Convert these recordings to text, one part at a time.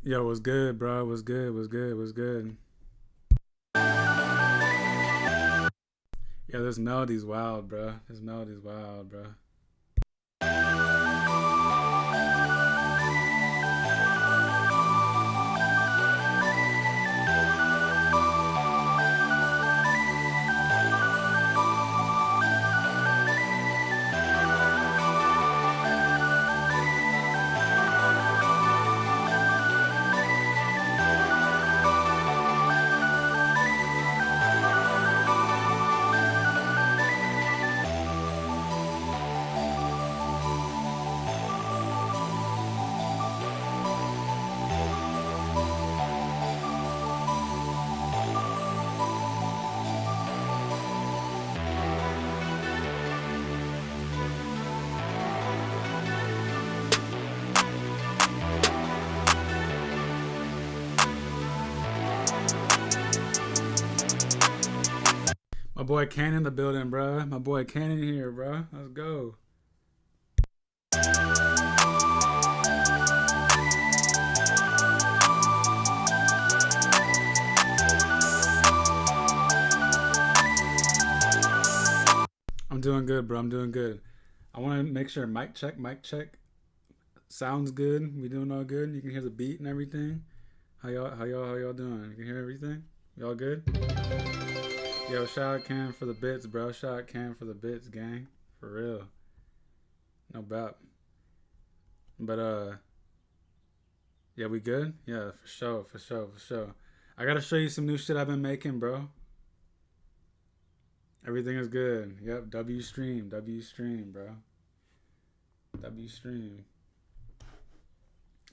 Yo, what's good, bro? What's good? What's good? What's good? Yo, this melody's wild, bro. This melody's wild, bro. My boy Ken in the building, bro. My boy Ken in here, bro. Let's go. I'm doing good, bro. I'm doing good. I want to make sure mic check, mic check. Sounds good. We doing all good. You can hear the beat and everything. How y'all doing? You can hear everything? Y'all good? Yo, shout out Cam for the bits, bro. Shout out Cam for the bits, gang. For real. No doubt. But yeah, we good? Yeah, for sure, for sure, for sure. I gotta show you some new shit I've been making, bro. Everything is good. Yep, W stream, bro. W stream.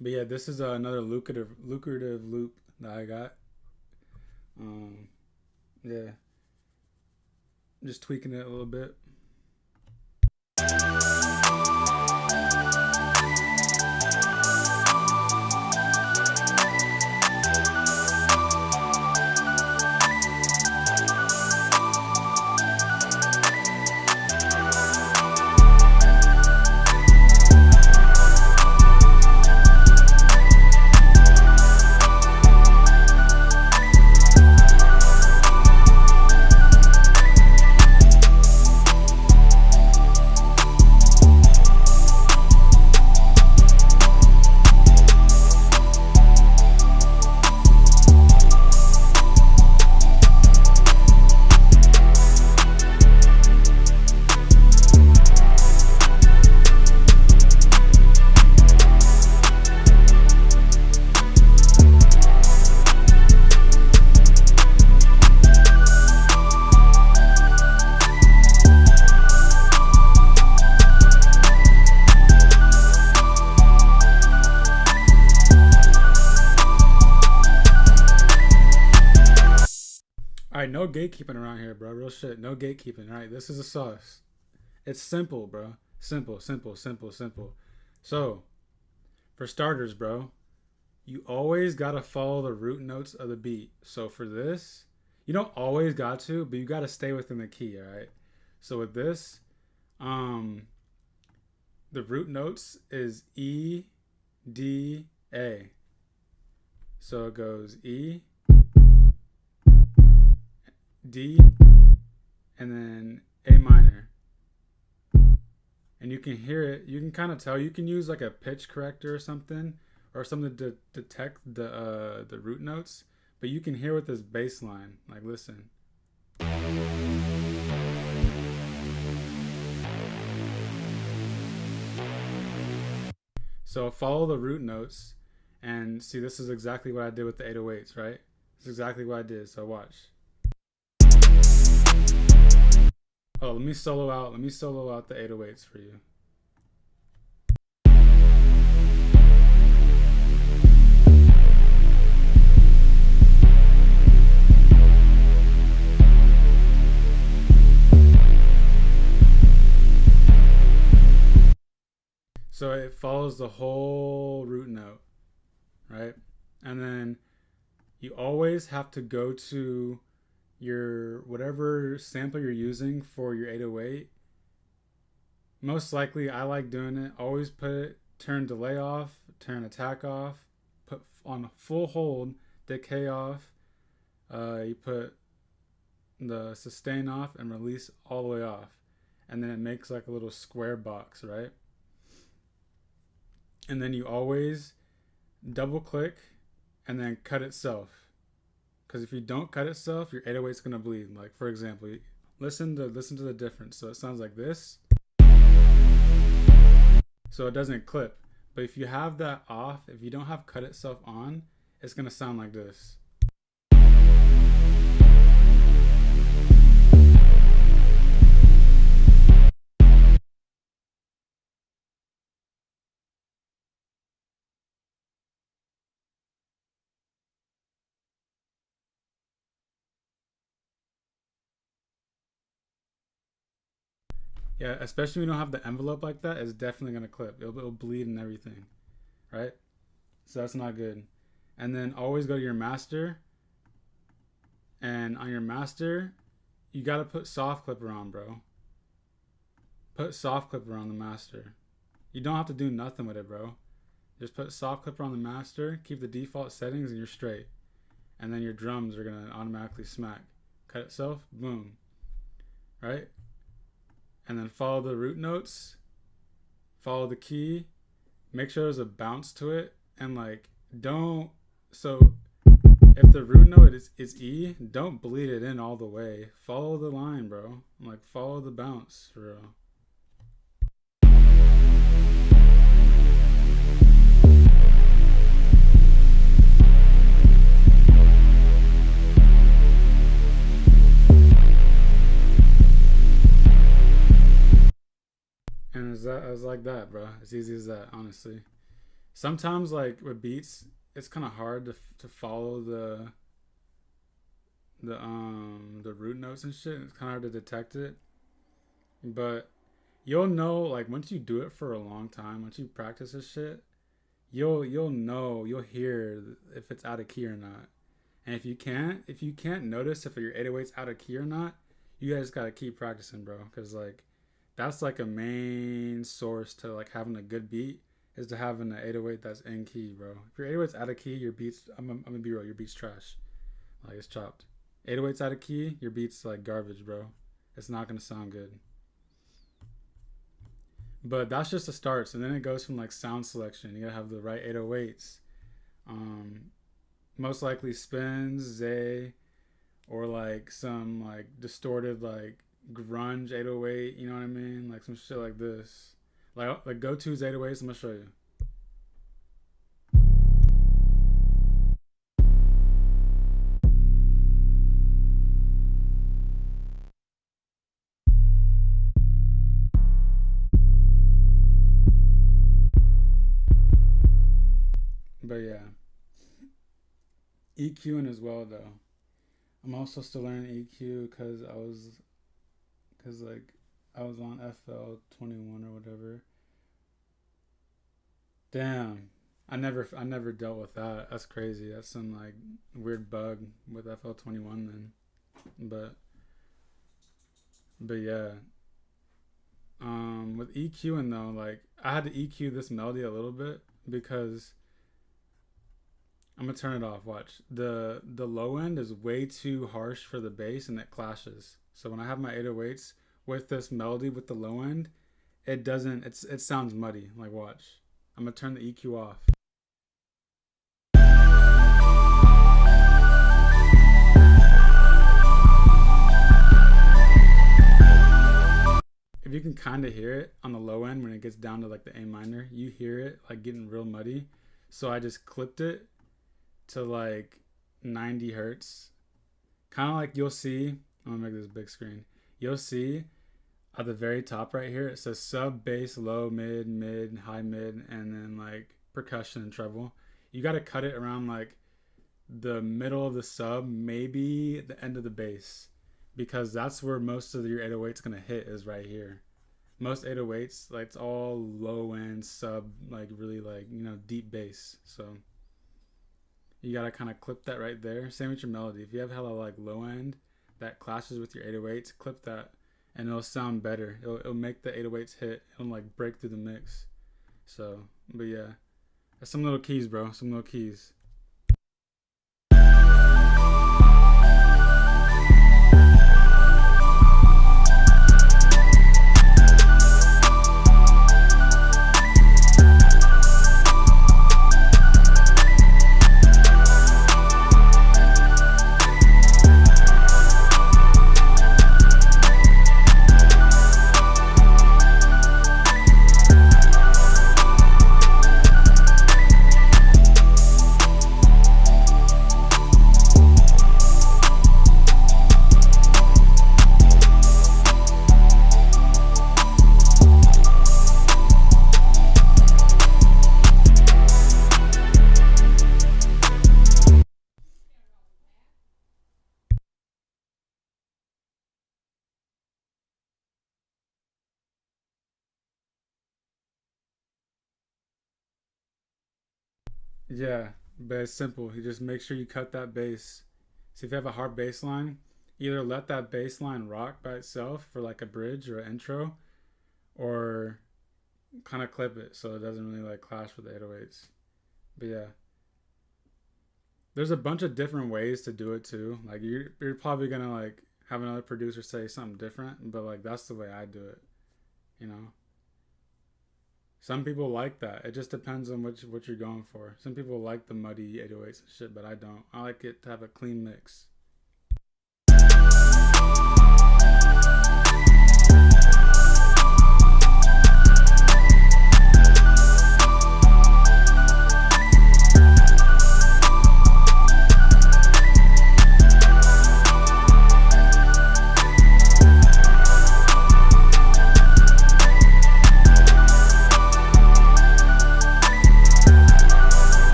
But yeah, this is another lucrative loop that I got. Yeah, just tweaking it a little bit. All right, no gatekeeping around here, bro. Real shit. No gatekeeping. All right, this is a sauce. It's simple, bro. Simple, simple, simple, simple. So, for starters, bro, you always gotta follow the root notes of the beat. So for this, you don't always got to, but you gotta stay within the key. All right. So with this, um, the root notes is E, D, A. So it goes E, D, and then A minor. And you can hear it. You can kind of tell. You can use like a pitch corrector or something to detect the root notes. But you can hear with this bass line. Like, listen. So follow the root notes, and see. This is exactly what I did with the 808s, right? This is exactly what I did. So watch. Oh, let me solo out the 808s for you. So it follows the whole root note, right? And then you always have to go to your whatever sample you're using for your 808. Most likely, I like doing it. Always turn delay off, turn attack off, put on full hold, decay off. You put the sustain off and release all the way off, and then it makes like a little square box, right? And then you always double click and then cut itself, because if you don't cut itself, your 808 is gonna bleed. Like for example, listen to the difference. So it sounds like this, so it doesn't clip. But if you have that off, if you don't have cut itself on, it's gonna sound like this. Yeah, especially when you don't have the envelope like that, it's definitely gonna clip. It'll bleed and everything, right? So that's not good. And then always go to your master, and on your master, you gotta put soft clipper on, bro. Put soft clipper on the master. You don't have to do nothing with it, bro. Just put soft clipper on the master, keep the default settings, and you're straight. And then your drums are gonna automatically smack. Cut itself, boom. Right? And then follow the root notes, follow the key, make sure there's a bounce to it, and like don't, so if the root note is E, don't bleed it in all the way. Follow the line, bro. Like follow the bounce for real. And it's like that, bro. It's easy as that, honestly. Sometimes like with beats, it's kind of hard to follow the root notes and shit. It's kind of hard to detect it, but you'll know like once you do it for a long time, once you practice this shit, you'll know, you'll hear if it's out of key or not. And if you can't notice if your 808's out of key or not, you guys gotta keep practicing, bro. Cause like that's like a main source to like having a good beat is to having an 808 that's in key, bro. If your 808's out of key, your beats, I'm gonna be real, your beats trash. Like it's chopped. 808's out of key, your beats like garbage, bro. It's not gonna sound good. But that's just the starts, and then it goes from like sound selection. You gotta have the right 808s. Um, Most likely spins, Zay, or like some like distorted like grunge 808. You know what I mean? Like some shit like this. Like go to's 808s. I'm gonna show you. But yeah, EQing as well though. I'm also still learning EQ because like I was on FL 21 or whatever. Damn, I never dealt with that. That's crazy. That's some like weird bug with FL 21 then. But but yeah. With EQing though, like I had to EQ this melody a little bit because I'm gonna turn it off. Watch. The low end is way too harsh for the bass and it clashes. So when I have my 808s with this melody with the low end, it doesn't it sounds muddy. Like watch. I'm gonna turn the EQ off. If you can kind of hear it on the low end when it gets down to like the A minor, you hear it like getting real muddy. So I just clipped it to like 90 hertz. Kind of like you'll see, I'm gonna make this big screen. You'll see at the very top right here, it says sub, bass, low, mid, mid, high, mid, and then like percussion and treble. You got to cut it around like the middle of the sub, maybe the end of the bass, because that's where most of your 808's gonna hit is right here. Most 808s, like it's all low end sub, like really like deep bass. So you gotta kind of clip that right there. Same with your melody. If you have hella like low end that clashes with your 808s, clip that, and it'll sound better. It'll make the 808s hit. It'll like break through the mix. So, but yeah, that's some little keys, bro. Some little keys. Yeah, but it's simple. You just make sure you cut that bass. So if you have a hard bass line, either let that bass line rock by itself for like a bridge or an intro, or kind of clip it so it doesn't really like clash with the 808s. But yeah, there's a bunch of different ways to do it too. Like you're probably gonna like have another producer say something different, but like that's the way I do it. You know, some people like that. It just depends on what you're going for. Some people like the muddy 808s and shit, but I don't. I like it to have a clean mix.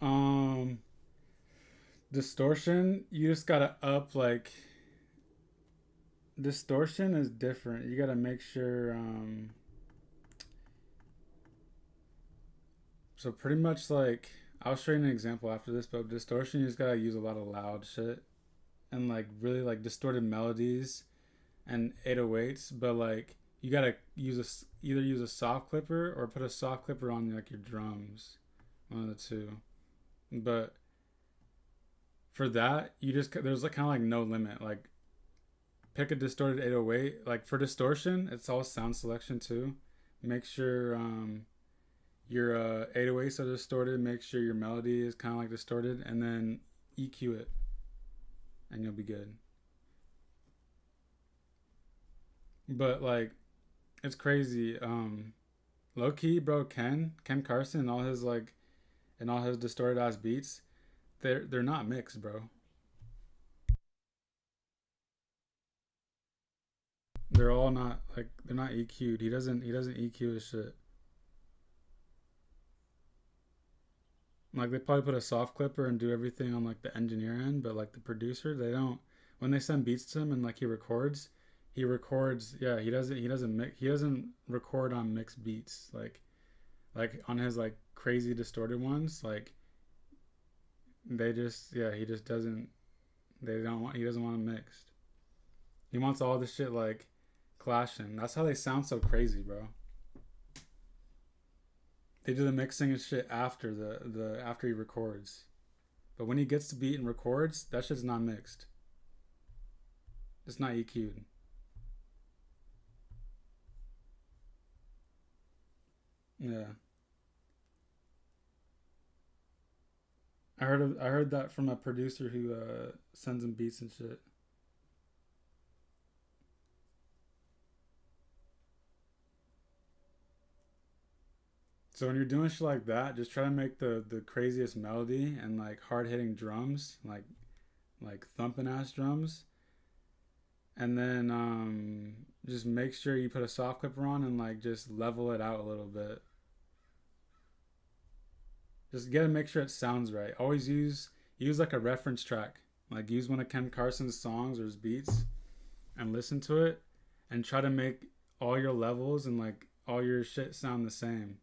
Um, Distortion, you just gotta up like distortion is different. You gotta make sure. So pretty much like I'll show you an example after this, but distortion you just gotta use a lot of loud shit and like really like distorted melodies and 808s, but like you gotta either use a soft clipper or put a soft clipper on like your drums, one of the two. But for that, you just there's like kind of like no limit. Like pick a distorted 808. Like for distortion, it's all sound selection too. Make sure your 808s are distorted. Make sure your melody is kind of like distorted, and then EQ it, and you'll be good. But like it's crazy. Low key, bro. Ken Carson and all his like and all his distorted ass beats, they're not mixed, bro. They're all not like they're not EQ'd. He doesn't EQ his shit. Like they probably put a soft clipper and do everything on like the engineer end, but like the producer, they don't. When they send beats to him and like he records. Yeah, he doesn't record on mixed beats. Like on his like crazy distorted ones. Like they just yeah he just doesn't. They don't want he doesn't want them mixed. He wants all this shit like clashing. That's how they sound so crazy, bro. They do the mixing and shit after the after he records. But when he gets to beat and records, that shit's not mixed. It's not EQ'd. Yeah, I heard that from a producer who sends him beats and shit. So when you're doing shit like that, just try to make the craziest melody and like hard hitting drums, like thumping ass drums, and then just make sure you put a soft clipper on and like just level it out a little bit. Just get to make sure it sounds right. Always use like a reference track. Like use one of Ken Carson's songs or his beats and listen to it and try to make all your levels and like all your shit sound the same.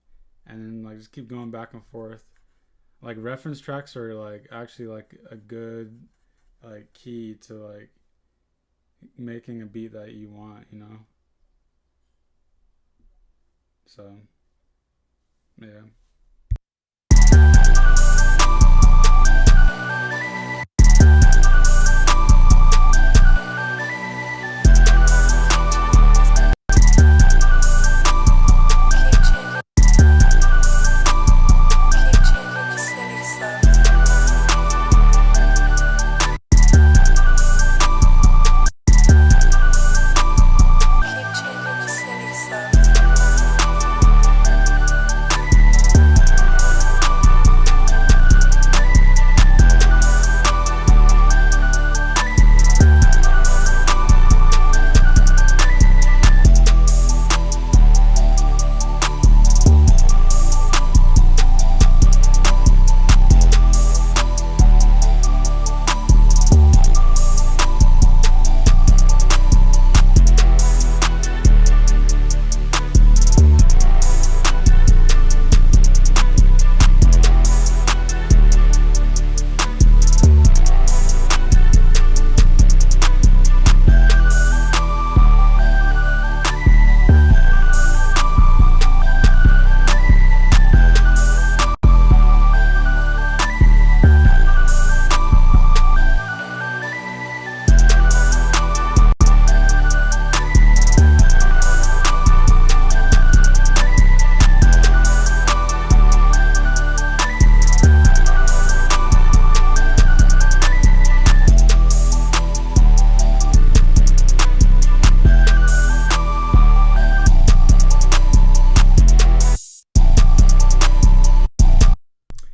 And then like just keep going back and forth. Like reference tracks are like actually like a good like key to like making a beat that you want, you know? So, yeah.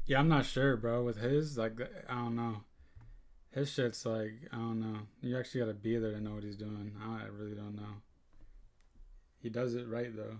Yeah, I'm not sure, bro. With his, like, I don't know. His shit's like, I don't know. You actually gotta be there to know what he's doing. I really don't know. He does it right, though.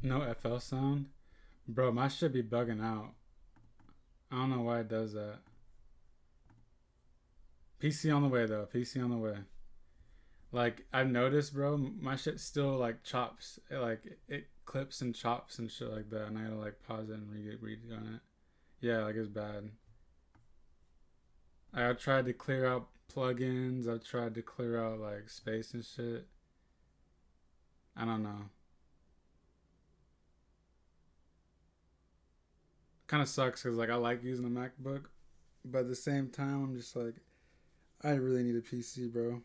No FL sound? Bro, my shit be bugging out. I don't know why it does that. PC on the way, though. PC on the way. Like, I've noticed, bro, my shit still, like, chops. It clips and chops and shit like that. And I gotta, like, pause it and read on it. Yeah, like, it's bad. I tried to clear out plugins. I tried to clear out like space and shit. I don't know. Kind of sucks because like I like using a MacBook, but at the same time I'm just like I really need a PC, bro.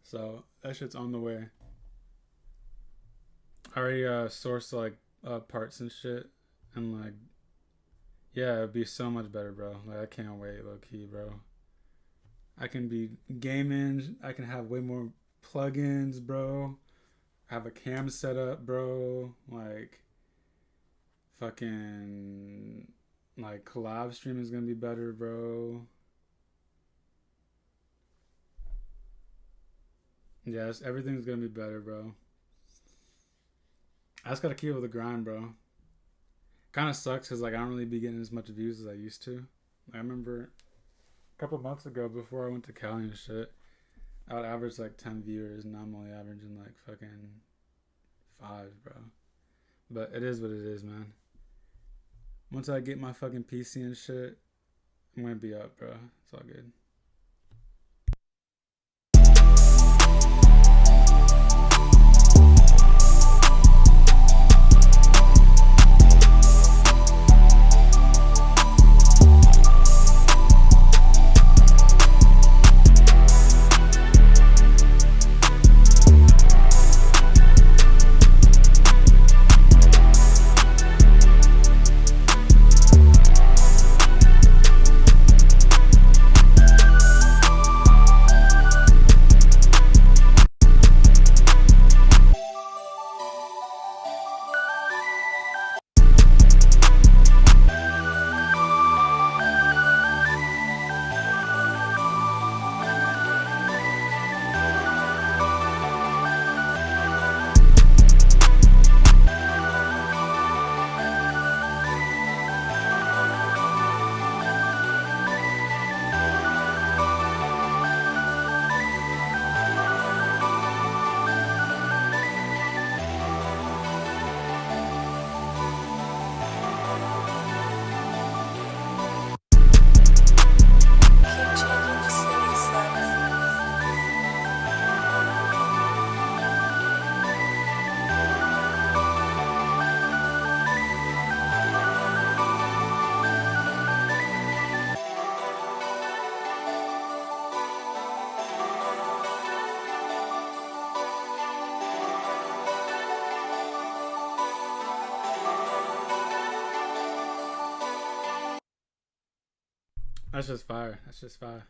So that shit's on the way. I already sourced like parts and shit, and like yeah, it'd be so much better, bro. Like I can't wait, low key, bro. I can be gaming. I can have way more plugins, bro. Have a cam set up, bro. Like fucking like collab stream is gonna be better, bro. Yes, everything's gonna be better, bro. I just gotta keep up with the grind, bro. Kind of sucks because like I don't really be getting as much views as I used to. I remember a couple months ago before I went to Cali and shit, I would average like 10 viewers, and now I'm only averaging like fucking 5, bro. But it is what it is, man. Once I get my fucking PC and shit, I'm gonna be up, bro. It's all good. That's just fire. That's just fire.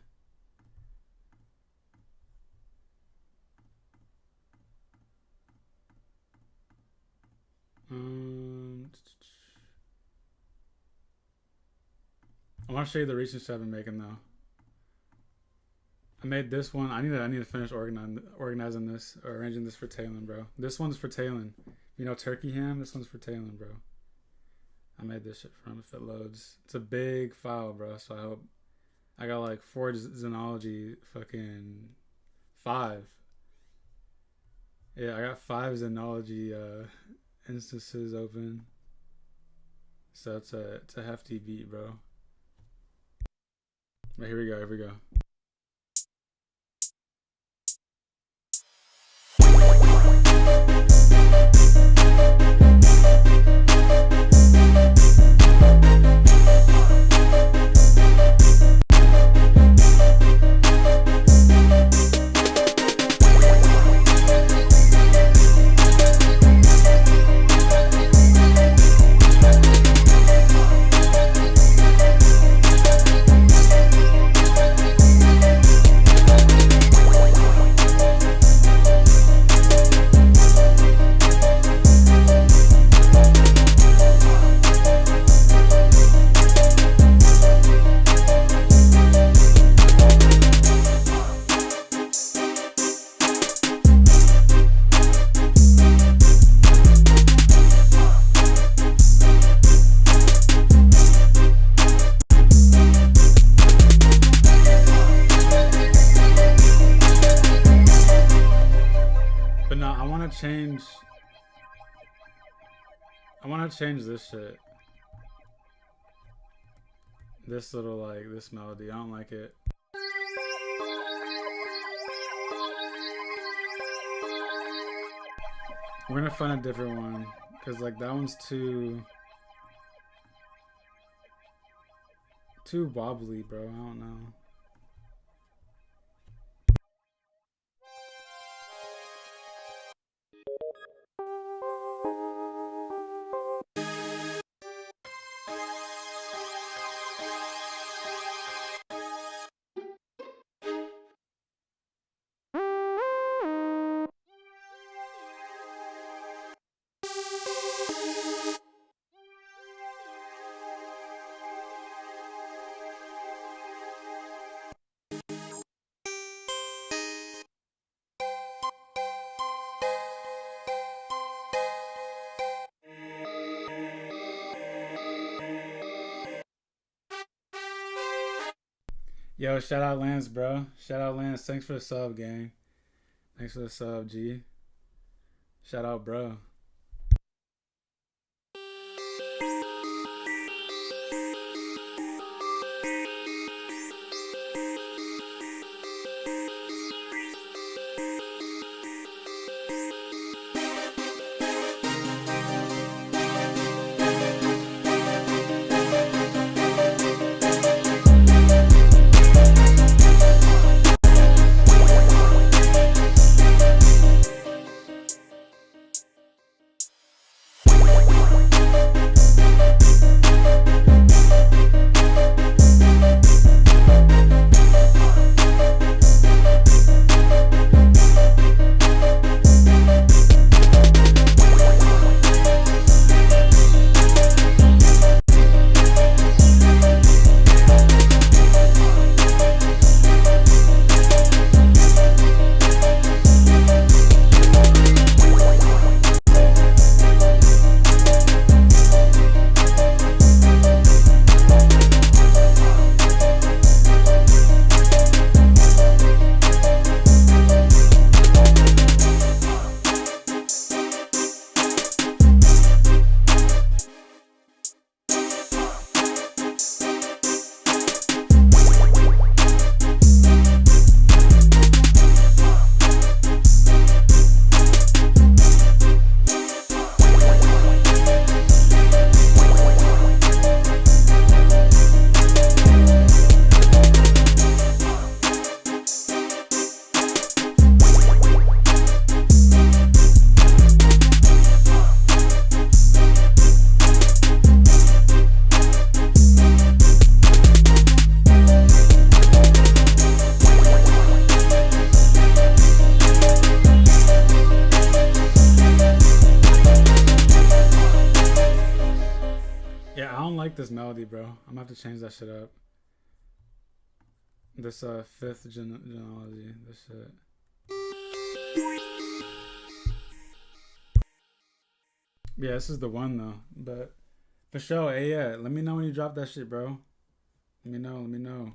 Um, I want to show you the research I've been making though. I made this one. I need to finish organizing this or arranging this for Talon, bro. This one's for Talon. You know turkey ham. This one's for Talon, bro. I made this shit for him if it loads. It's a big file, bro. So I hope I got like 4 Xenology, fucking 5. Yeah, I got 5 Xenology instances open. So it's a hefty beat, bro. But here we go. Here we go. change. I want to change this shit. This little like this melody, I don't like it. We're gonna find a different one because like that one's too wobbly, bro. I don't know. Yo, shout out Lance, bro. Shout out Lance. Thanks for the sub, gang. Thanks for the sub, G. Shout out, bro. Yeah, I don't like this melody, bro. I'm gonna have to change that shit up. This fifth genealogy, this shit. Yeah, this is the one though. But for sure, hey yeah, let me know when you drop that shit, bro. Let me know, let me know.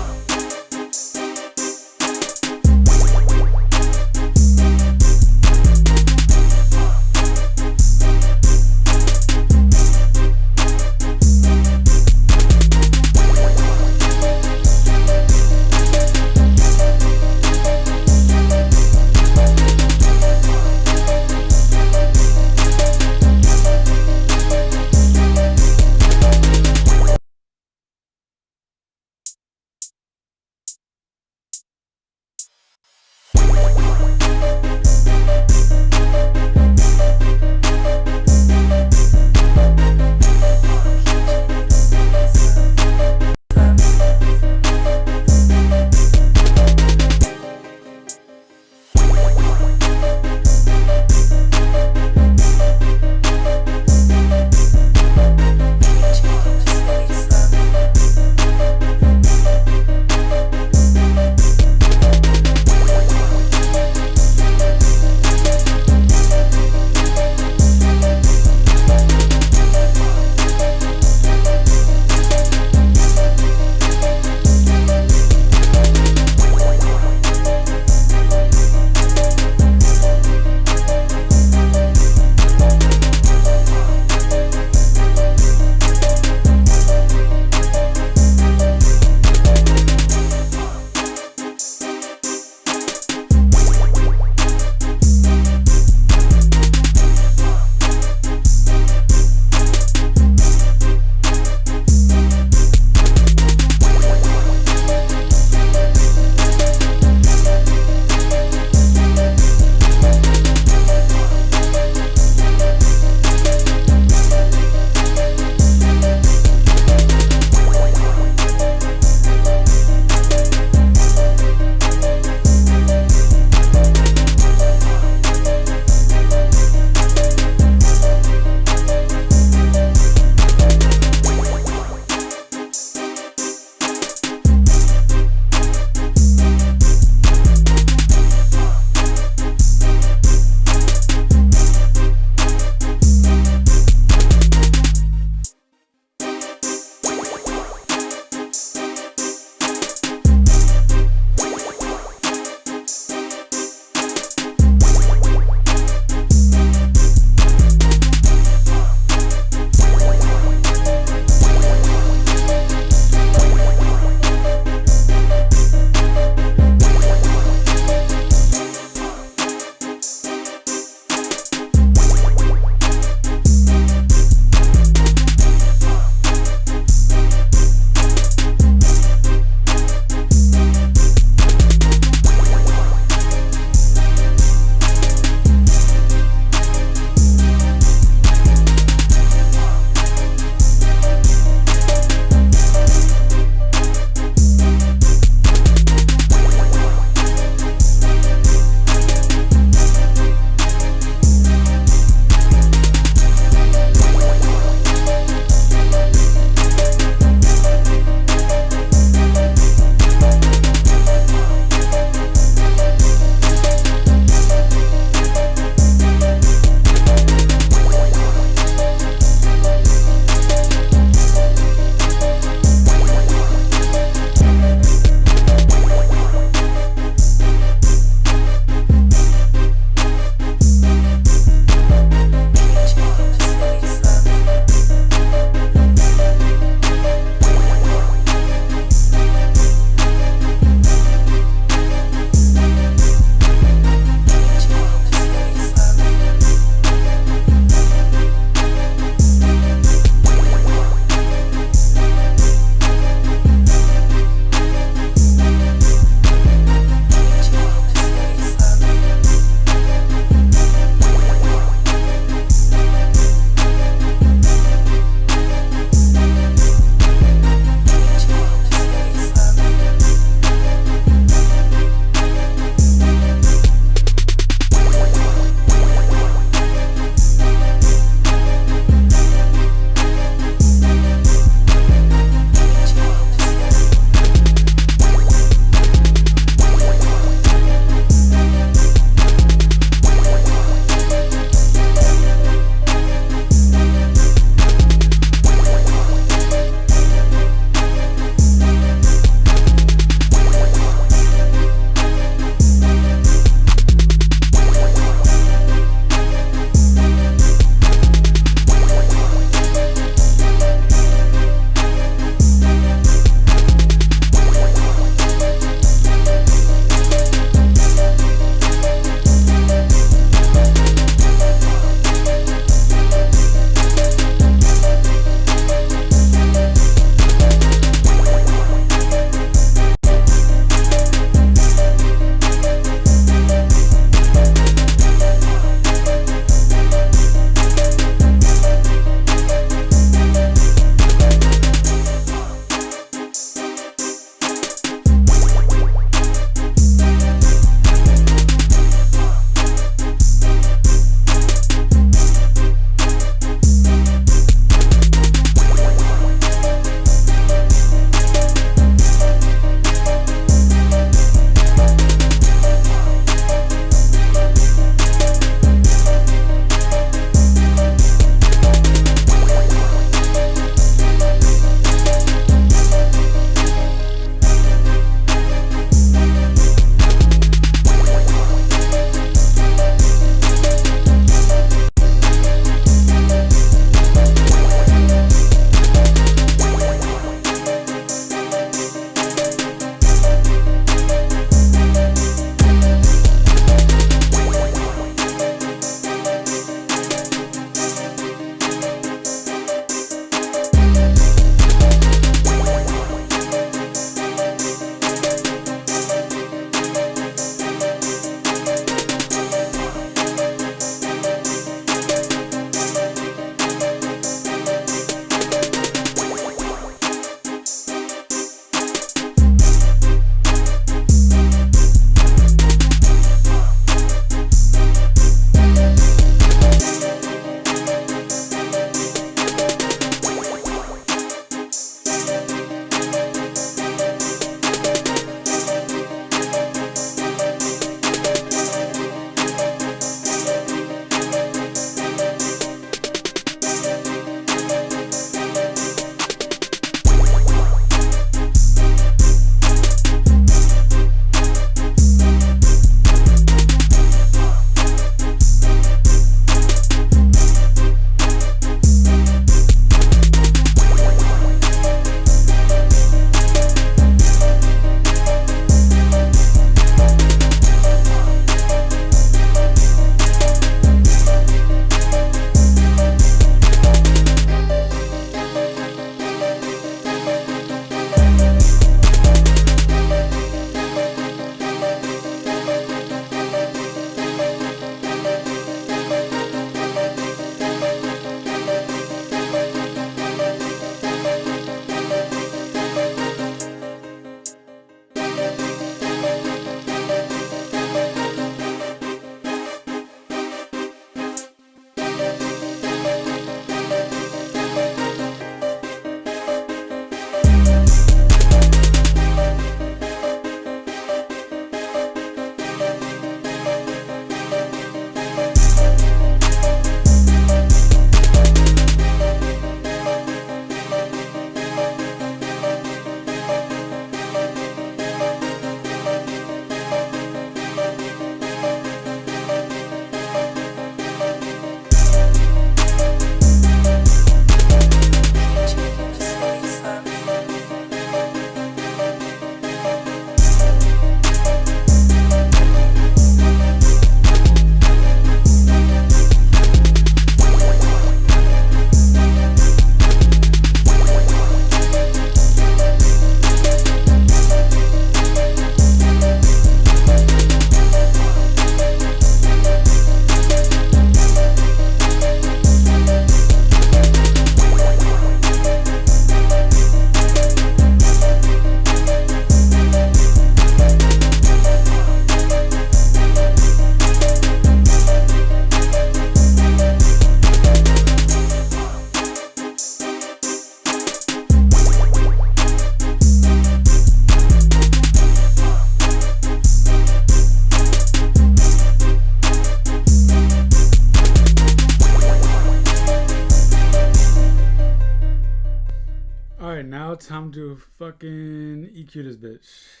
right, now time to fucking EQ this bitch.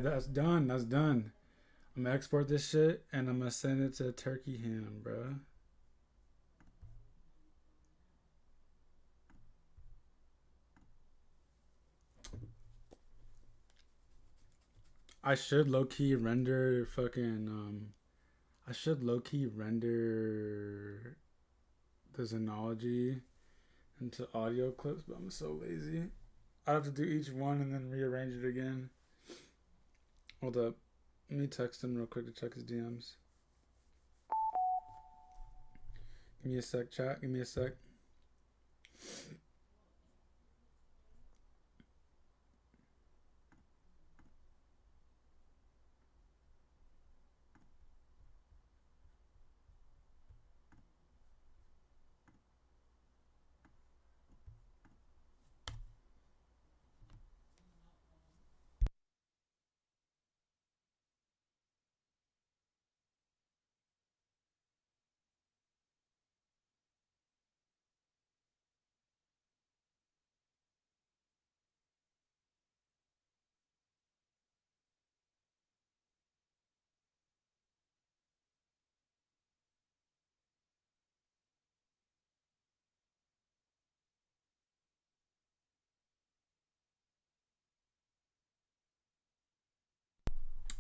That's done. That's done. I'm gonna export this shit and I'm gonna send it to Turkey Ham, bro. I should low key render fucking. I should low key render the Xenology into audio clips, but I'm so lazy. I have to do each one and then rearrange it again. Hold up. Let me text him real quick to check his DMs. Give me a sec, chat. Give me a sec.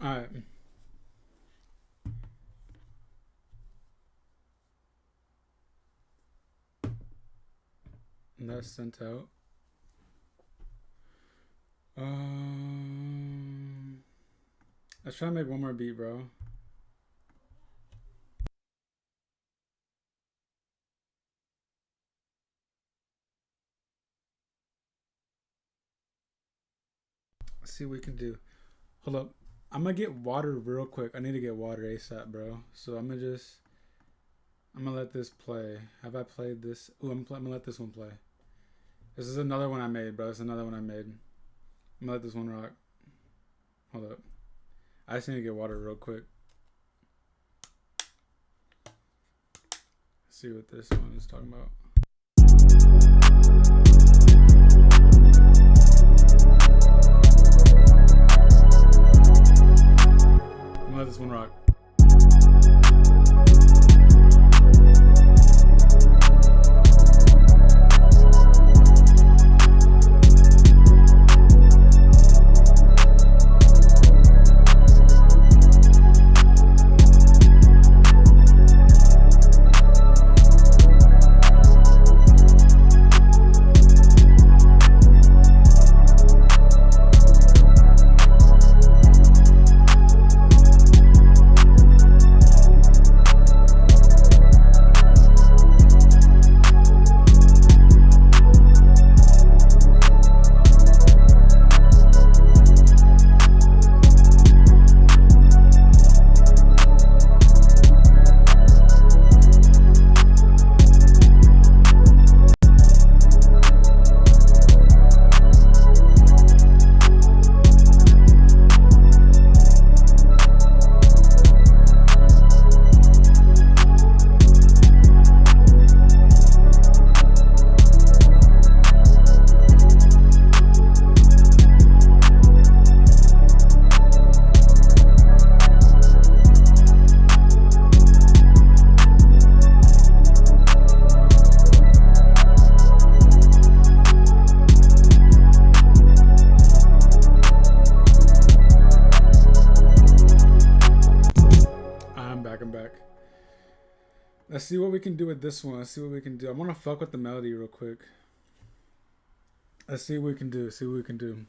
Alright. And that's sent out. Let's try to make one more beat, bro. Let's see what we can do. Hold up. I'm gonna get water real quick. I need to get water ASAP, bro. So I'm gonna let this play. Have I played this? Ooh, I'm gonna let this one play. This is another one I made, bro. It's another one I made. I'm gonna let this one rock. Hold up. I just need to get water real quick. See what this one is talking about. I'm gonna let this one rock. I'm back. Let's see what we can do with this one. Let's see what we can do. I want to fuck with the melody real quick. Let's see what we can do. See what we can do.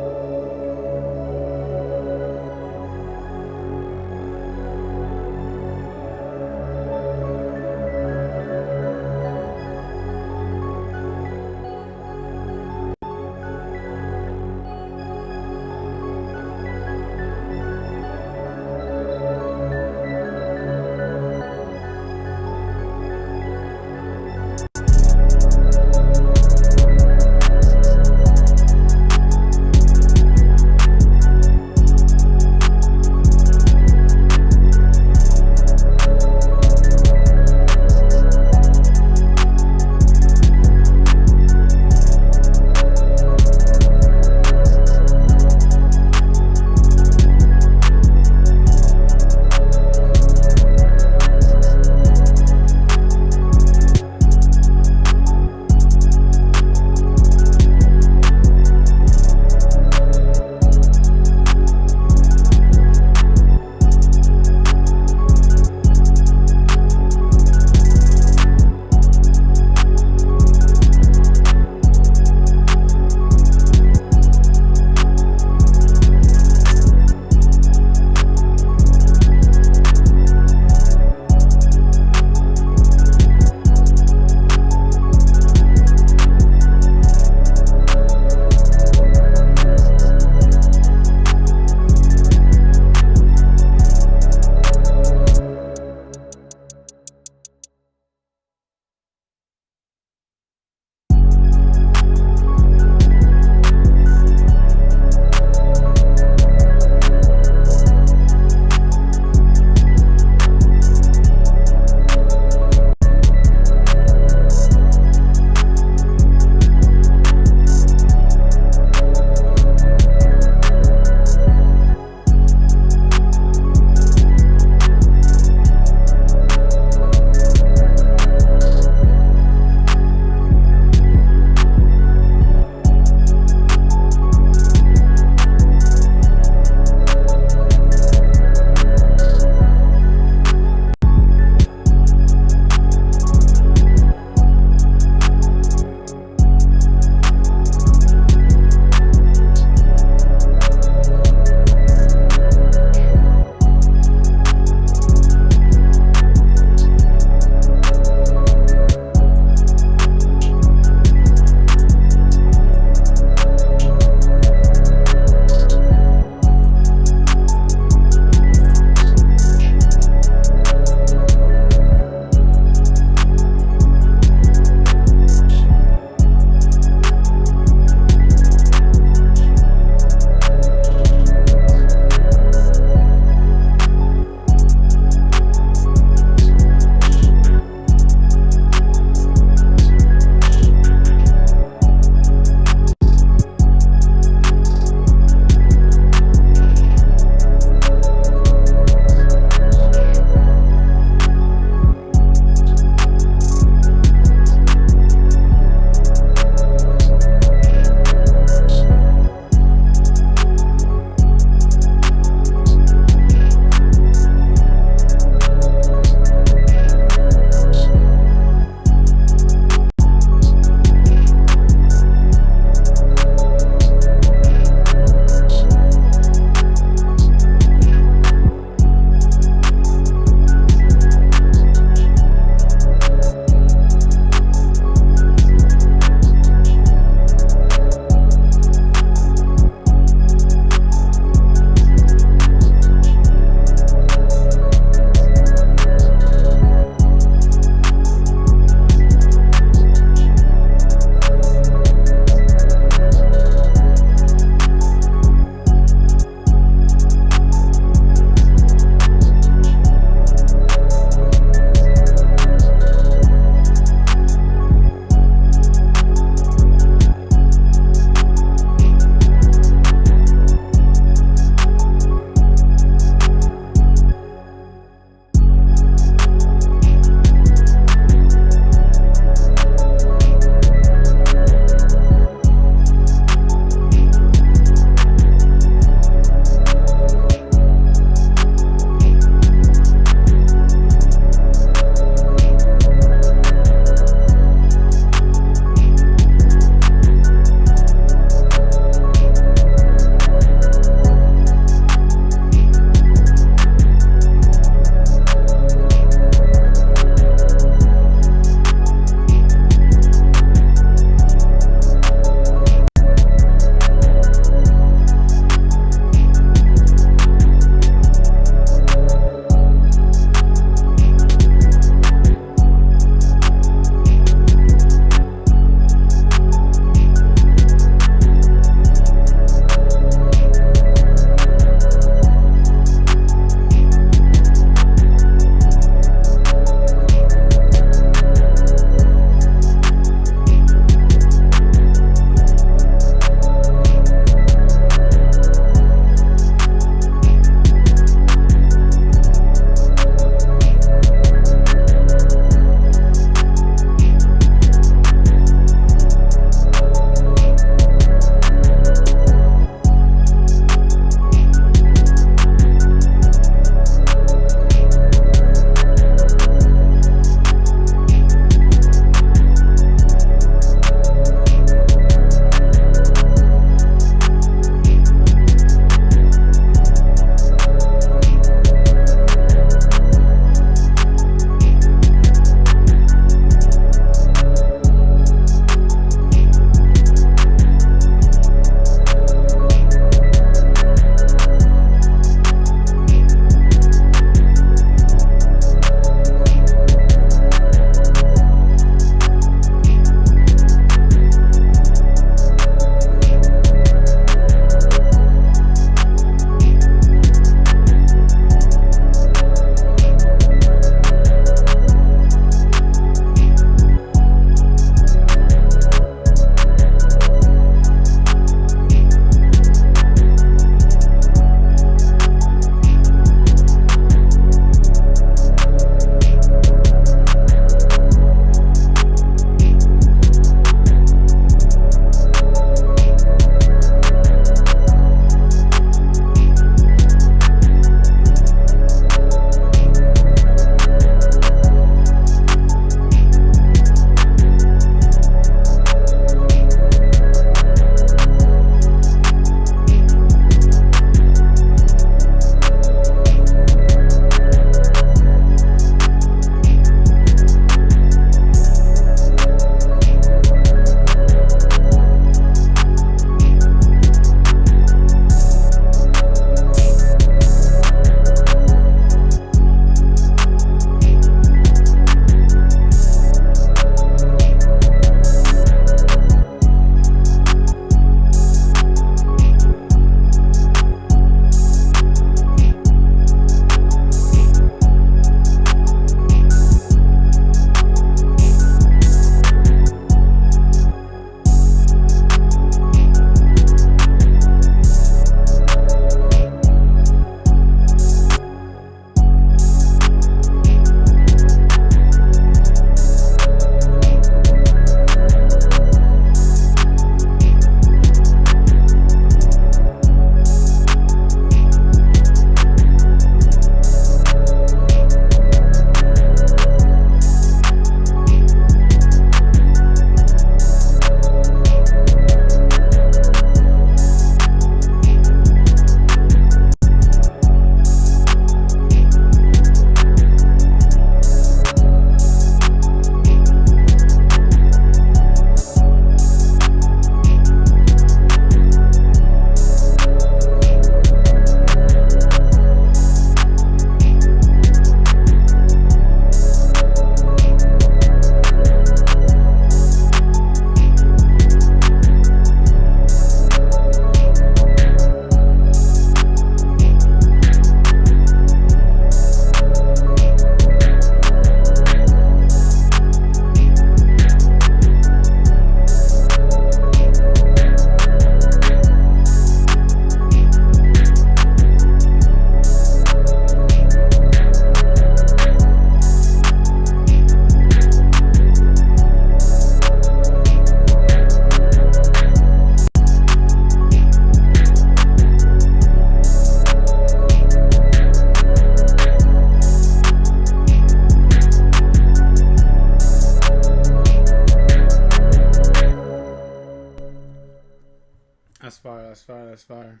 fire. That's fire. That's fire.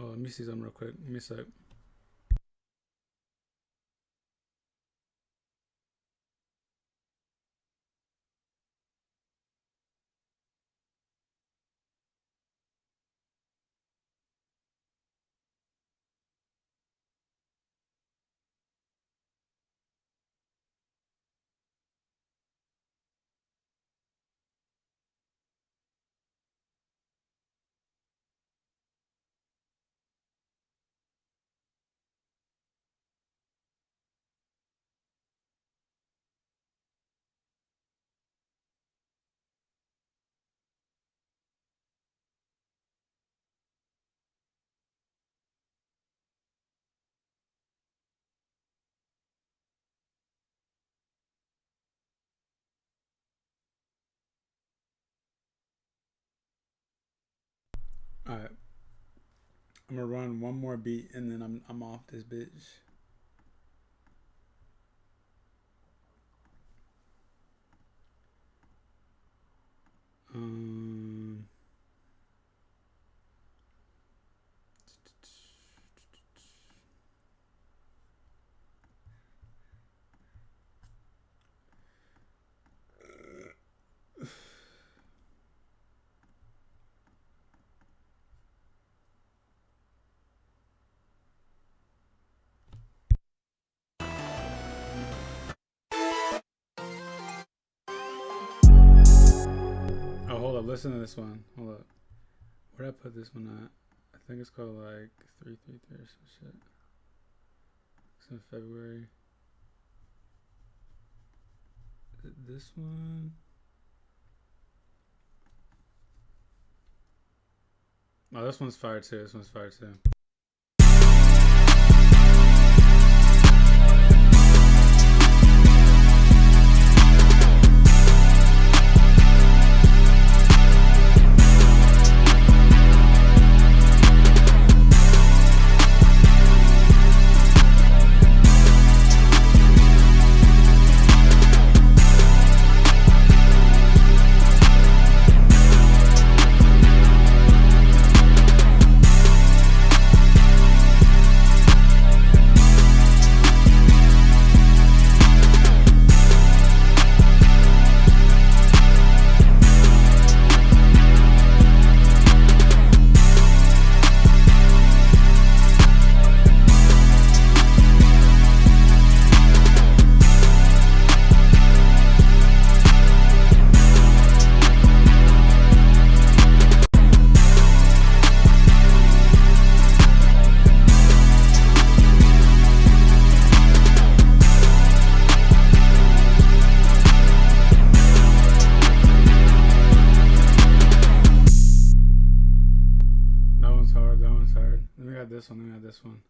Oh, let me see something real quick. Give me a sec. All right. I'm gonna run one more beat and then I'm off this bitch. Um. Oh, hold up. Listen to this one. Hold up. Where'd I put this one at? I think it's called like 333 or some shit. It's in February. Is it this one? Oh, this one's fire too. This one's fire too. This one, let me add this one.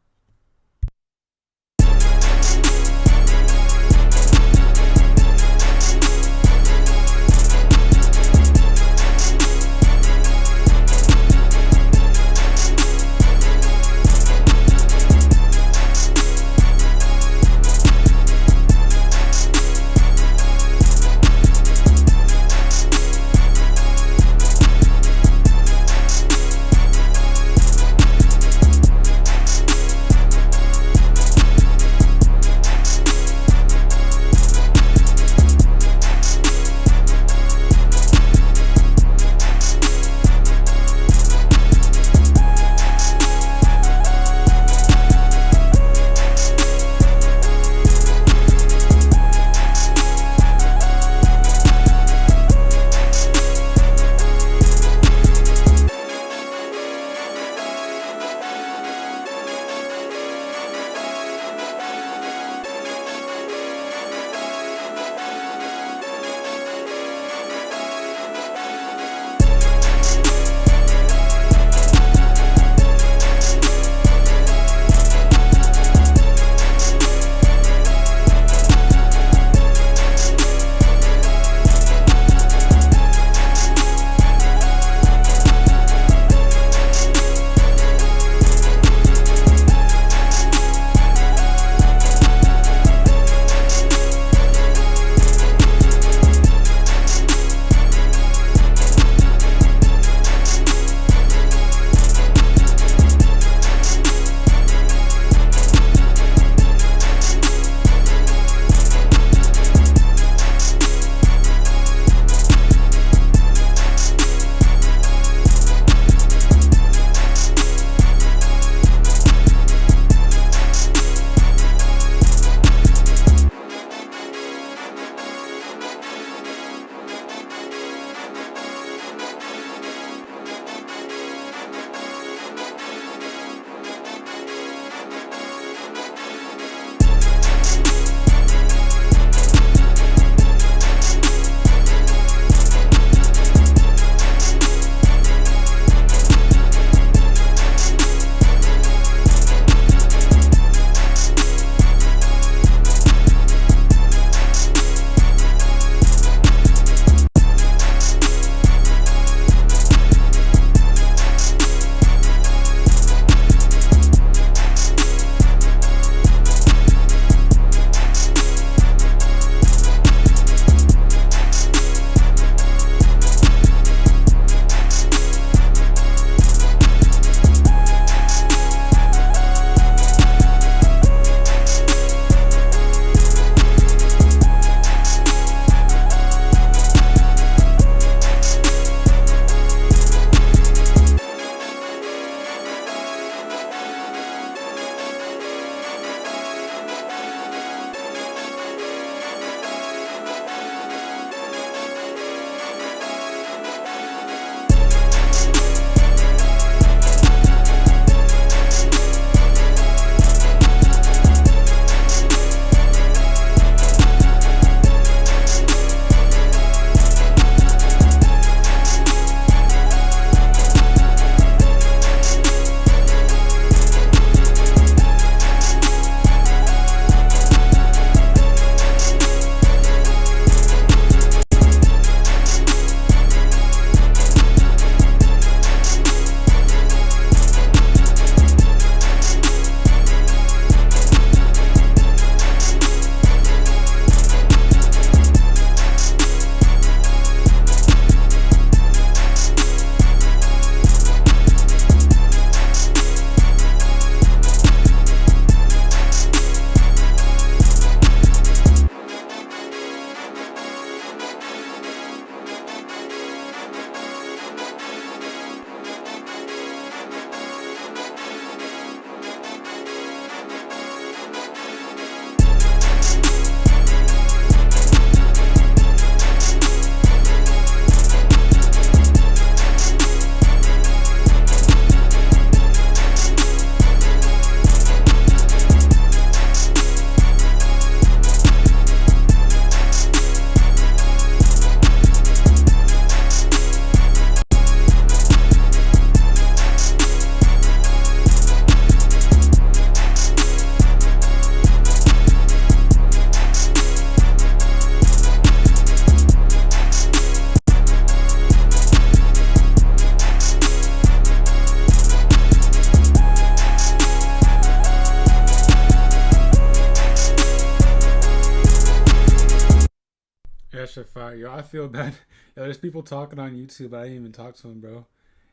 that shit fire. Yo, I feel bad. Yo, there's people talking on YouTube, but I didn't even talk to them, bro.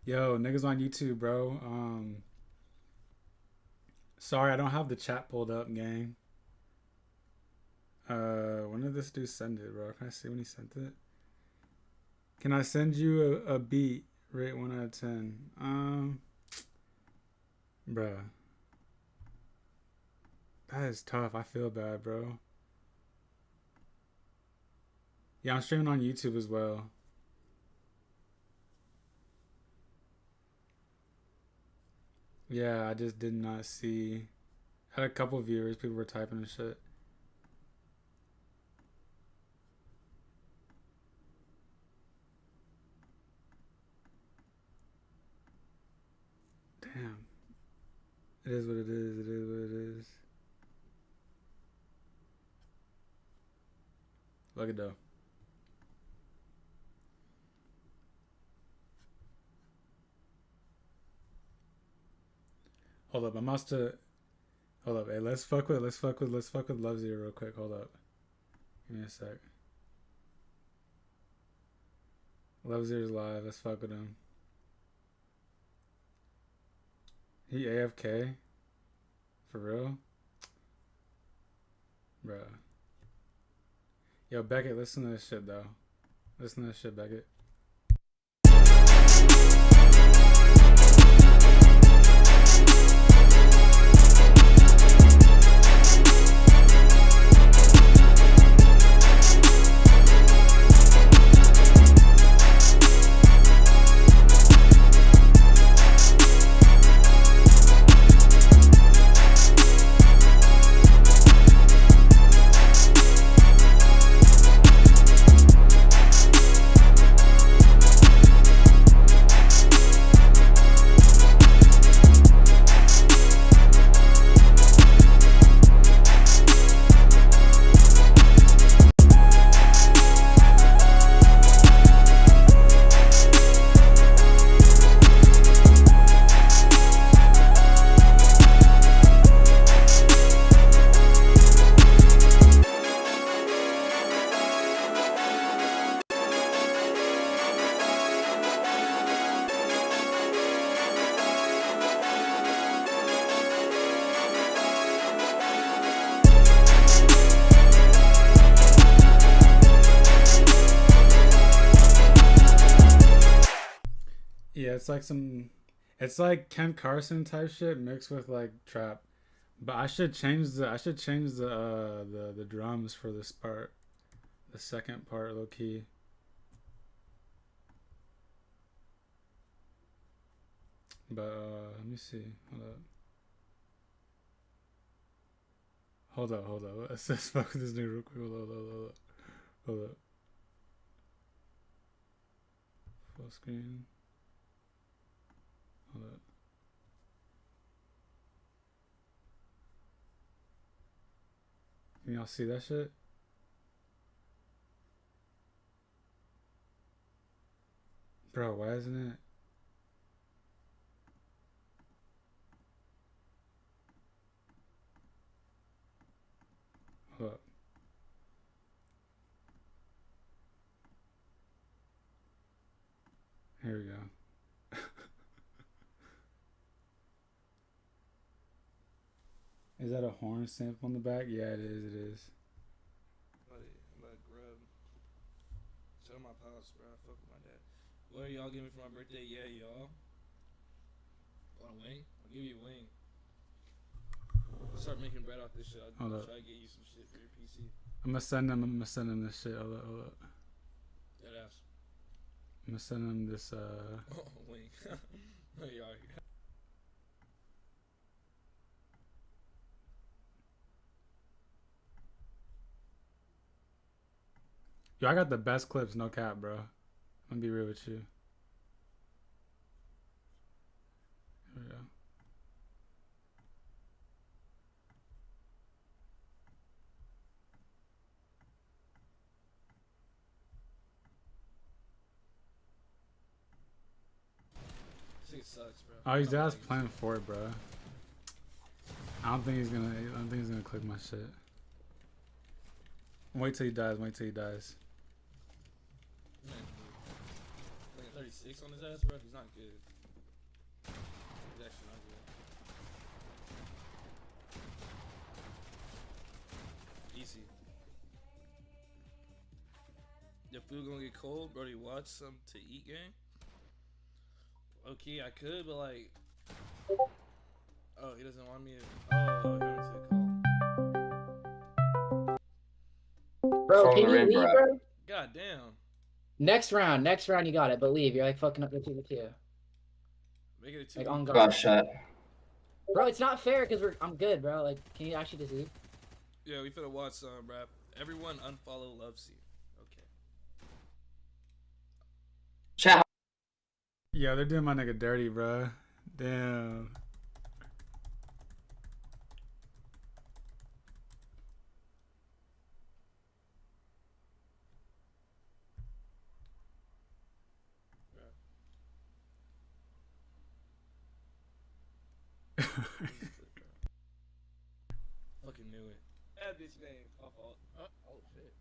Yo, niggas on YouTube, bro. Sorry, I don't have the chat pulled up, gang. When did this dude send it, bro? Can I see when he sent it? Can I send you a beat? Rate 1 out of 10. Bruh. That is tough. I feel bad, bro. Yeah, I'm streaming on YouTube as well. Yeah, I just did not see. Had a couple viewers. People were typing and shit. Damn. It is what it is. It is what it is. Look at though. Hold up. I must have. Hold up. Hey, let's fuck with Love Zero real quick. Hold up. Give me a sec. Love Zero's live. Let's fuck with him. He AFK? For real? Bruh. Yo, Beckett, listen to this shit, though. Listen to this shit, Beckett. Yeah, it's like Ken Carson type shit mixed with like trap. But I should change the drums for this part, the second part, low key. But let me see. Hold up. Let's fuck with this nigga real quick. Hold up. Full screen. Hold up. Can y'all see that shit? Bro, why isn't it? Hold up. Here we go. Is that a horn sample on the back? Yeah, it is. I'm about to grub. Tell my pops, bro. I fuck with my dad. What are y'all giving me for my birthday? Yeah, y'all. Want a wing? I'll give you a wing. I'll start making bread off this shit. I'll try to get you some shit for your PC. I'm gonna send him this shit. Hold up. Dead ass. I'm gonna send him this Wing. Oh, y'all. Yo, I got the best clips, no cap, bro. I'm gonna be real with you. Here we go. This shit sucks, bro. Oh, he's just playing for it, bro. I don't think he's gonna click my shit. Wait till he dies. 36 on his ass, bro. He's not good. He's actually not good. Easy. Your food gonna get cold, bro. You watch some to eat game. Okay, I could, but like, oh, he doesn't want me to. Oh, he wants to call. Bro, Phone can the you rim, leave, bro. bro? God damn. Next round, you got it. But leave. You're like fucking up the 2v2. Make it a 2 Like on Got guard. shut. Bro, it's not fair because I'm good, bro. Like, can you actually just leave? Yeah, we finna watch some, bro. Everyone unfollow Loves you. Okay. Chat. Yeah, they're doing my nigga dirty, bro. Damn. Fucking knew it. Bad bitch name. My fault. Oh shit.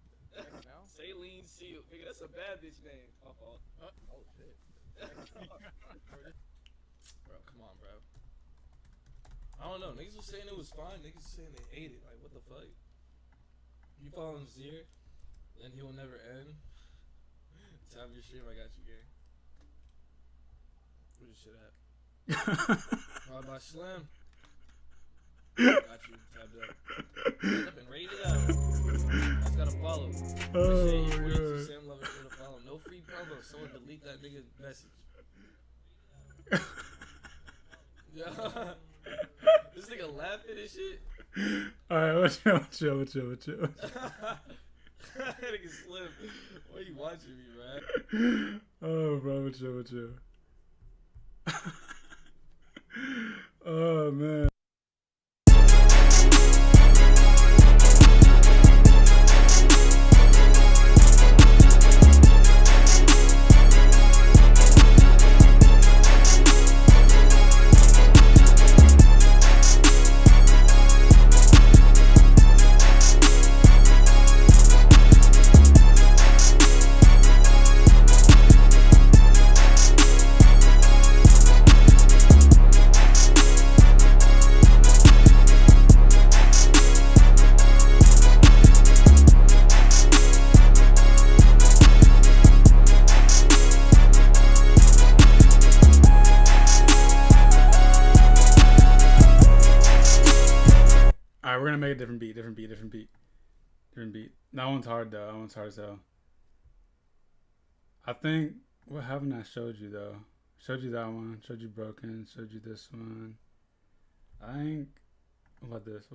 Now? Saline Seal. Nigga, that's a bad bitch name. My fault. Oh shit. Bro, come on, bro. I don't know. Niggas was saying it was fine. Niggas was saying they hate it. Like, what the fuck? You follow Zir, then he will never end. Tap your stream. I got you, gang. Where this shit at? Brought by Slim. Got you. Tabbed up. Tabbed up and rated out. Just gotta follow. Oh, Appreciate you. my 42 God. Sam Lover for the follow. No free promo. Someone delete that nigga's message. Yeah. This nigga laughing and shit. Alright, chill. Nigga Slim. Why you watching me, man? Oh, bro, chill. Oh, man. Alright, we're gonna make a different beat. That one's hard though. That one's hard as hell. I think, what haven't I showed you though? Showed you that one. Showed you Broken. Showed you this one. I think. What about this?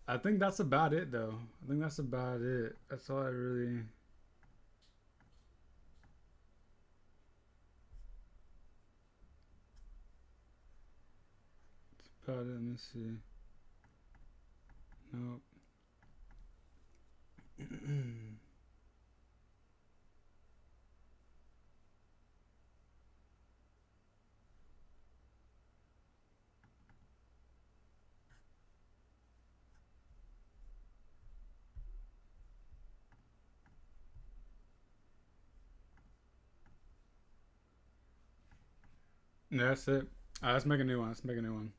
I think that's about it though. That's all I really. That's about it. Let me see. Nope. Yeah, that's it. Let's make a new one. Let's make a new one.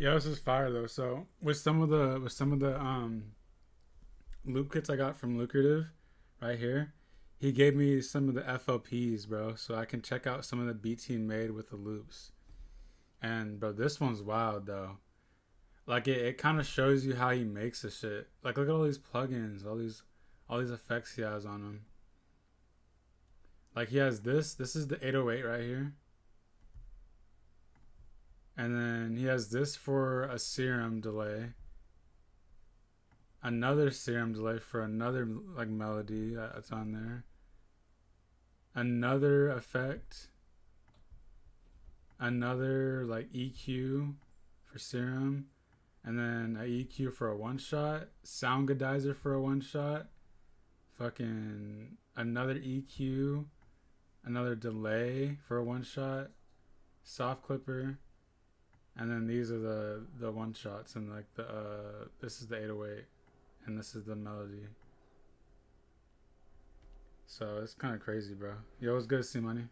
Yeah, this is fire though. So with some of the loop kits I got from Lucrative, right here, he gave me some of the FLPs, bro, so I can check out some of the beats he made with the loops. And bro, this one's wild though. Like it kind of shows you how he makes the shit. Like look at all these plugins, all these effects he has on them. Like he has this. This is the 808 right here. And then he has this for a serum delay. Another serum delay for another like melody that's on there. Another effect. Another like EQ for serum. And then a EQ for a one shot. Sound Godizer for a one shot. Fucking another EQ. Another delay for a one shot. Soft clipper. And then these are the one shots, and like this is the 808, and this is the melody. So it's kind of crazy, bro. Yo, it's good to see money.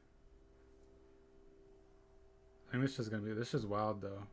I think this is wild though.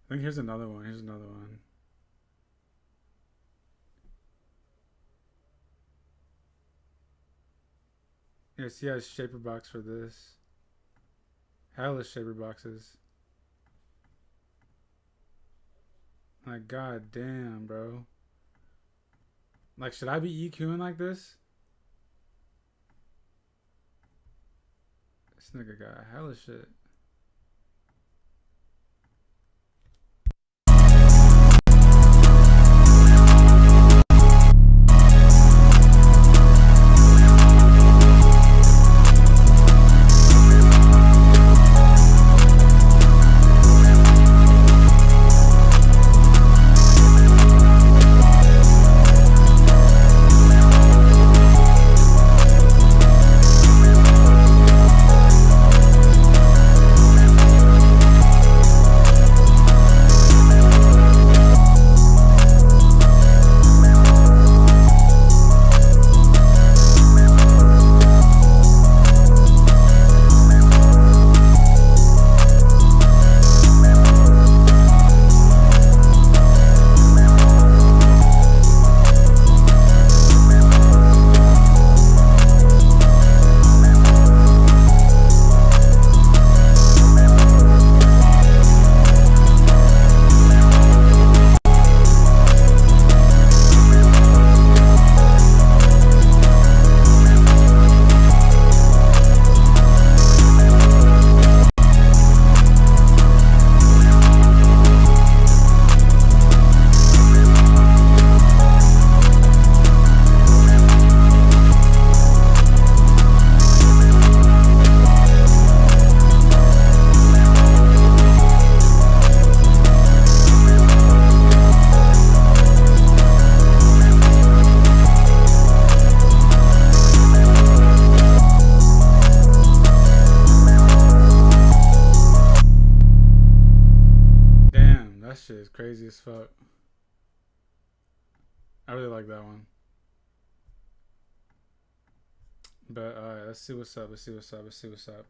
I think here's another one. Here's another one. Yes, he has shaper box for this. Hella shaper boxes. Like, god damn, bro. Like, should I be EQing like this? This nigga got hella shit. Damn, that shit is crazy as fuck. I really like that one. But alright, let's see what's up. Let's see what's up. Let's see what's up.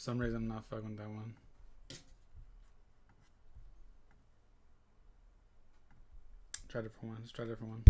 some reason I'm not fucking with that one. Try a different one. Let's try a different one.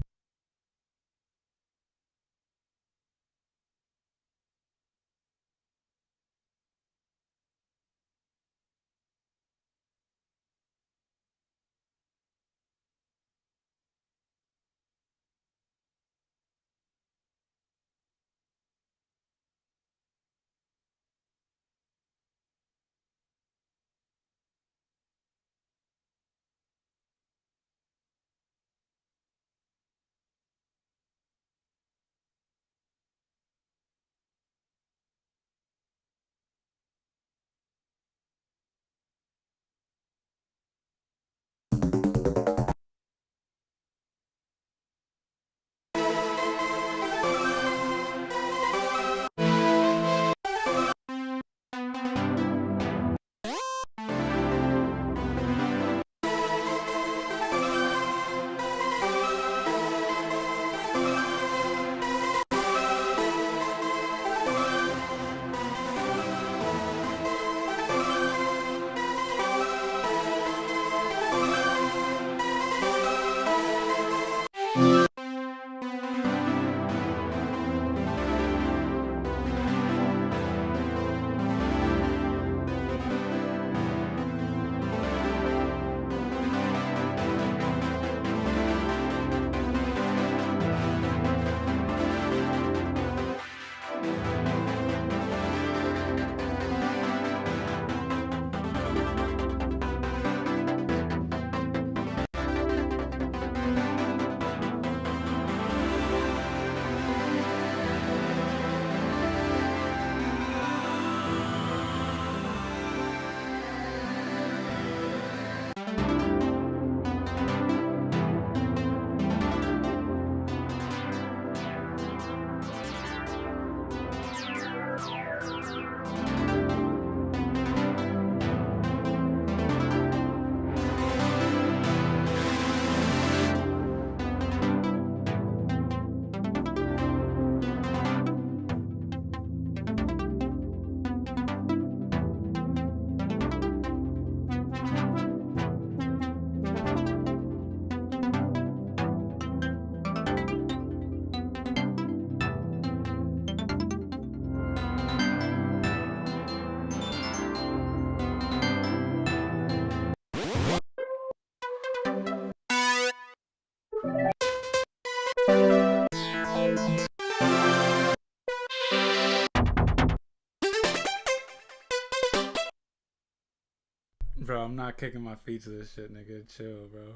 Bro, I'm not kicking my feet to this shit, nigga. Chill, bro.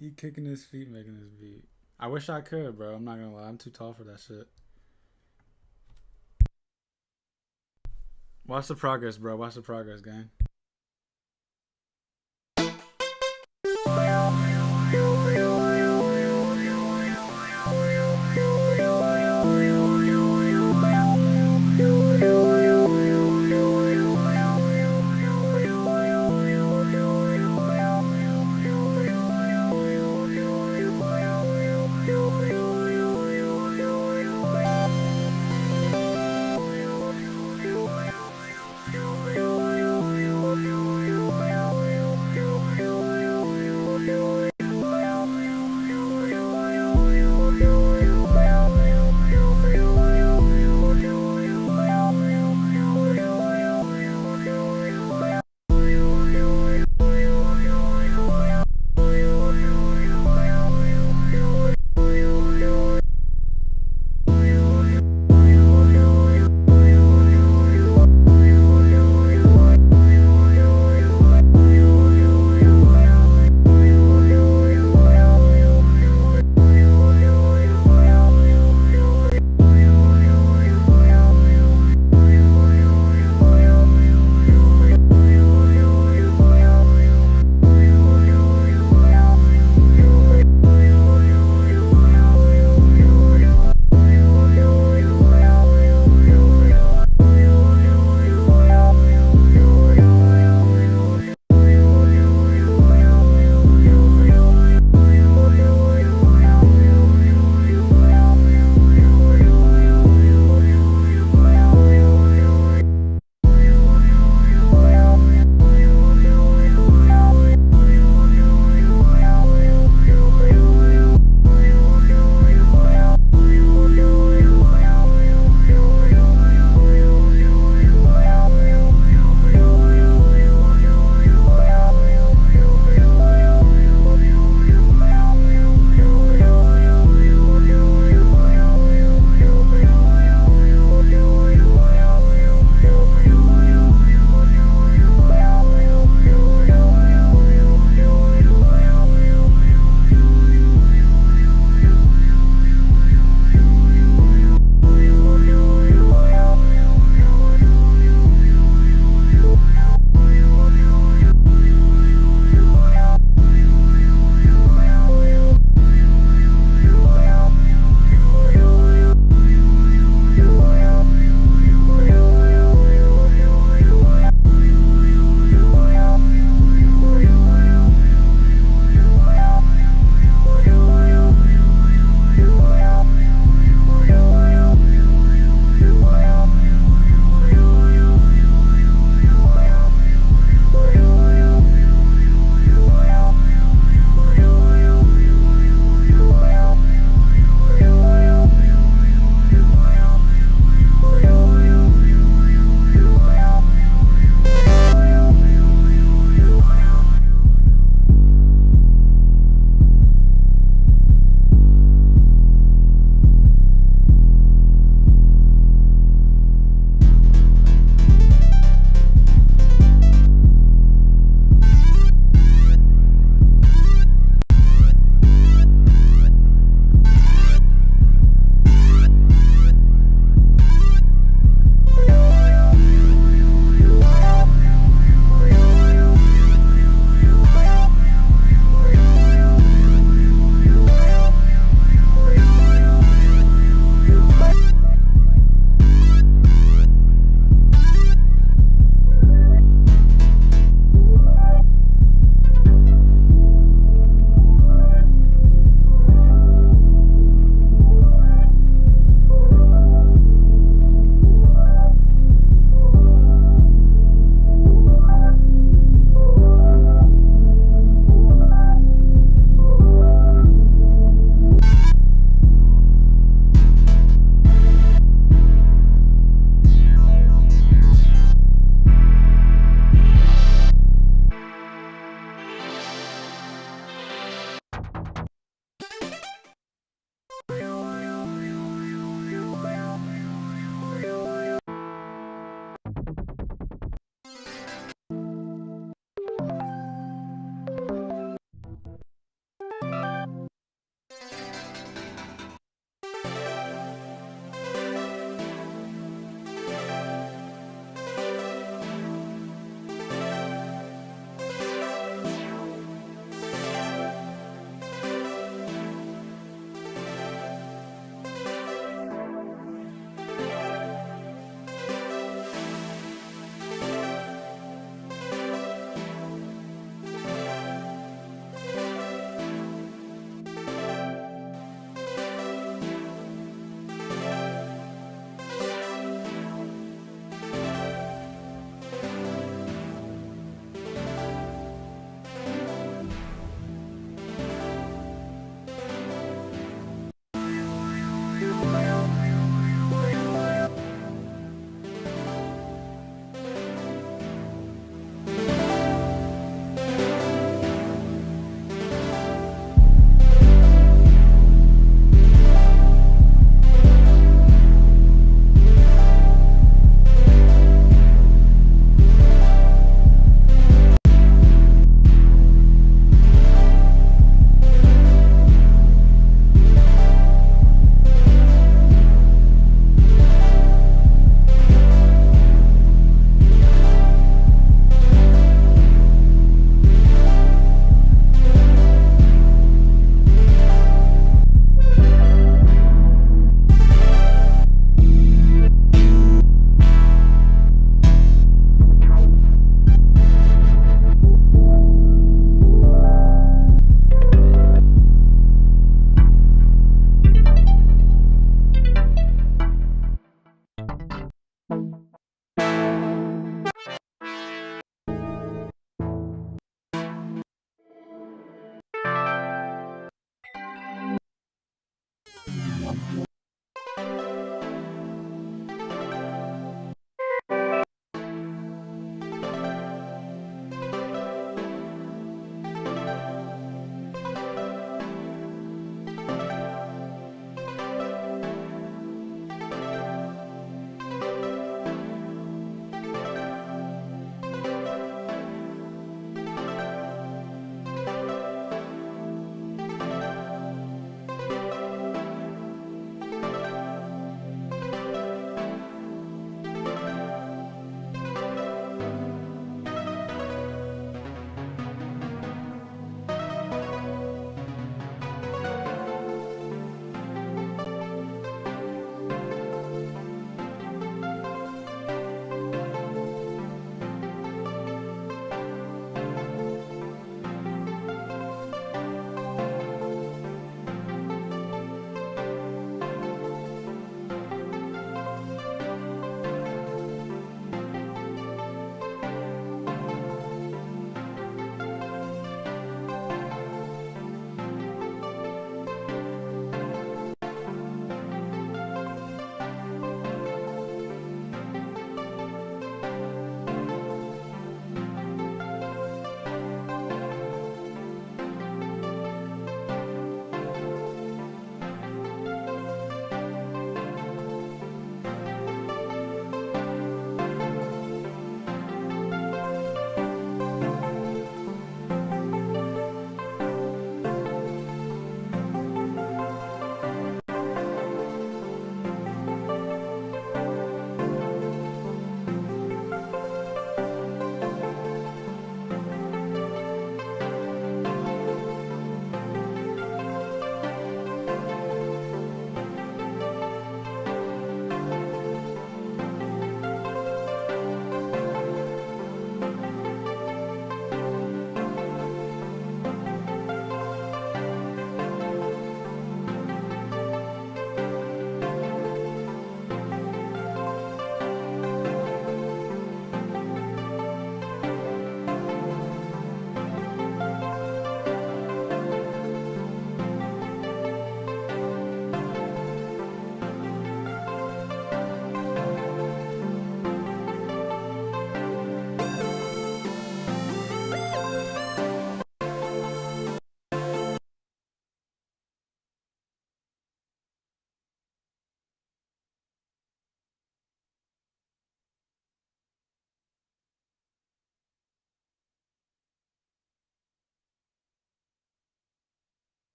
He kicking his feet, making his beat. I wish I could, bro. I'm not gonna lie. I'm too tall for that shit. Watch the progress, bro. Watch the progress, gang.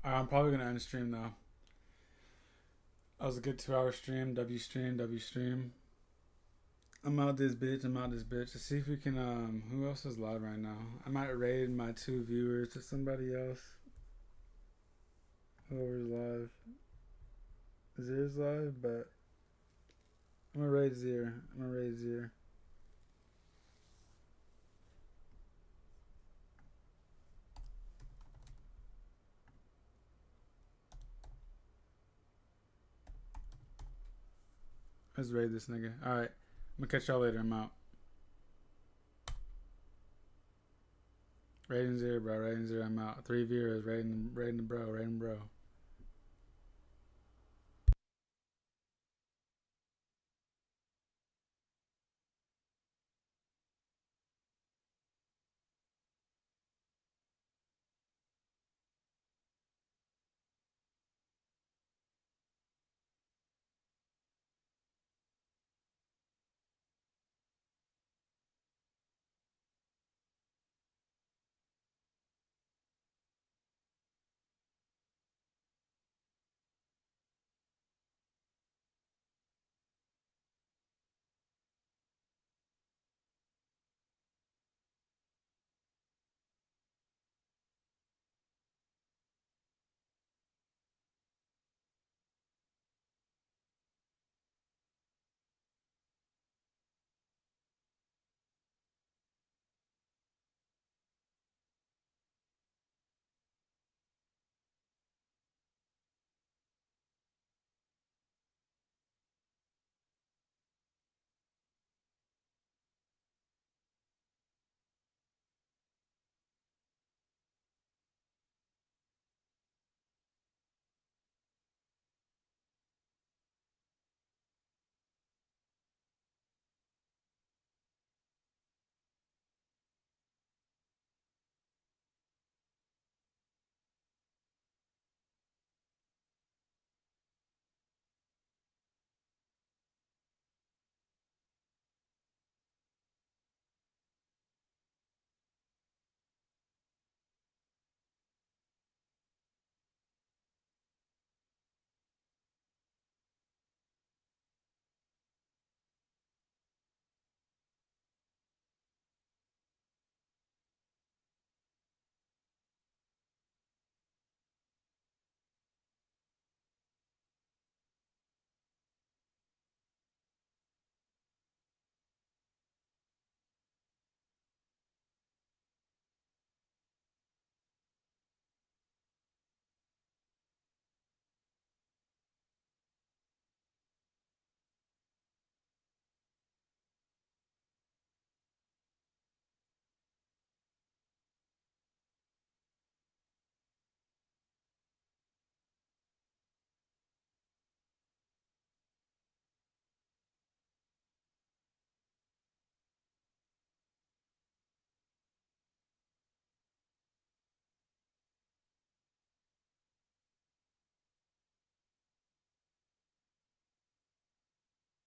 I'm probably gonna end stream though. That was a good 2 hour stream. W stream, W stream. I'm out this bitch. I'm out this bitch. Let's see if we can. Who else is live right now? I might raid my 2 viewers to somebody else. Whoever's live. Zer's live, but I'm gonna raid Zer. I'm gonna raid Zer. Let's raid this nigga. Alright. I'm gonna catch y'all later. I'm out. Raiding Zer, bro. Raiding Zer. I'm out. 3 viewers. Raiding the bro. Raiding bro.